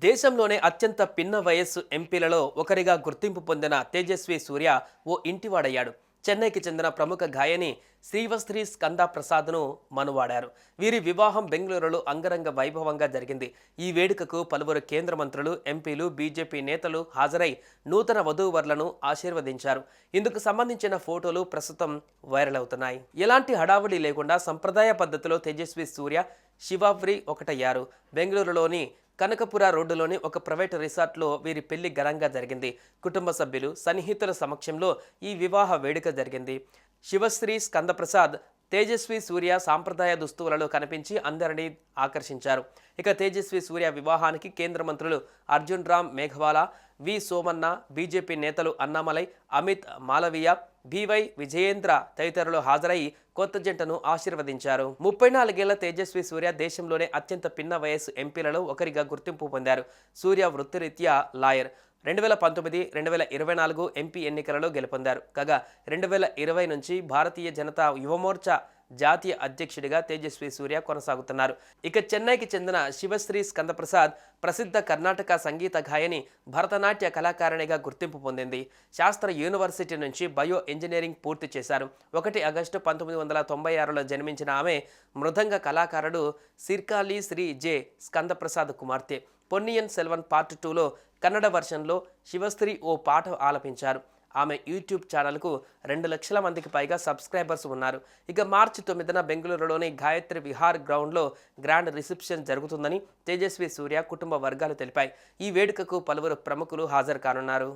దేశంలోనే అత్యంత పిన్న వయస్సు ఎంపీలలో ఒకరిగా గుర్తింపు పొందిన తేజస్వి సూర్య ఓ ఇంటివాడయ్యాడు. చెన్నైకి చెందిన ప్రముఖ గాయని శ్రీవస్త్రి స్కంద ప్రసాద్ను మనువాడారు. వీరి వివాహం బెంగళూరులో అంగరంగ వైభవంగా జరిగింది. ఈ వేడుకకు పలువురు కేంద్ర మంత్రులు, ఎంపీలు, బీజేపీ నేతలు హాజరై నూతన వధూవరులను ఆశీర్వదించారు. ఇందుకు సంబంధించిన ఫోటోలు ప్రస్తుతం వైరల్ అవుతున్నాయి. ఎలాంటి హడావుడి లేకుండా సంప్రదాయ పద్ధతిలో తేజస్వి సూర్య శివావ్రి ఒకటయ్యారు. బెంగళూరులోని కనకపుర రోడ్డులోని ఒక ప్రైవేటు రిసార్ట్లో వీరి పెళ్లి ఘనంగా జరిగింది. కుటుంబ సభ్యులు, సన్నిహితుల సమక్షంలో ఈ వివాహ వేడుక జరిగింది. శివశ్రీ స్కందప్రసాద్ తేజస్వి సూర్య సాంప్రదాయ దుస్తువులలో కనిపించి అందరినీ ఆకర్షించారు. ఇక తేజస్వి సూర్య వివాహానికి కేంద్ర మంత్రులు అర్జున్ రామ్ మేఘవాలా, వి సోమన్న, బీజేపీ నేతలు అన్నామలై, అమిత్ మాలవీయ, బివై విజయేంద్ర తదితరులు హాజరై కొత్త జంటను ఆశీర్వదించారు. 34 ఏళ్ల తేజస్వి సూర్య దేశంలోనే అత్యంత పిన్న వయస్సు ఎంపీలలో ఒకరిగా గుర్తింపు పొందారు. సూర్య వృత్తిరీత్యా లాయర్. 2019, 2024 ఎంపీ ఎన్నికలలో గెలుపొందారు. కాగా 2020 నుంచి భారతీయ జనతా యువమోర్చా జాతీయ అధ్యక్షుడిగా తేజస్వి సూర్య కొనసాగుతున్నారు. ఇక చెన్నైకి చెందిన శివశ్రీ స్కందప్రసాద్ ప్రసిద్ధ కర్ణాటక సంగీత గాయని, భరతనాట్య కళాకారిణిగా గుర్తింపు పొందింది. శాస్త్ర యూనివర్సిటీ నుంచి బయో ఇంజనీరింగ్ పూర్తి చేశారు. 1 ఆగస్టు 1996లో జన్మించిన ఆమె మృదంగ కళాకారుడు సిర్కాలి శ్రీ జె స్కందప్రసాద్ కుమార్తె. పొన్నియిన్ సెల్వన్ పార్ట్ 2లో కన్నడ వర్షన్లో శివశ్రీ ఓ పాట ఆలపించారు. ఆమె యూట్యూబ్ ఛానల్కు 2 లక్షల మందికి పైగా సబ్స్క్రైబర్స్ ఉన్నారు. ఇక మార్చి 9న బెంగళూరులోని గాయత్రి విహార్ గ్రౌండ్లో గ్రాండ్ రిసెప్షన్ జరుగుతుందని తేజస్వి సూర్య కుటుంబ వర్గాలు తెలిపాయి. ఈ వేడుకకు పలువురు ప్రముఖులు హాజరు కానున్నారు.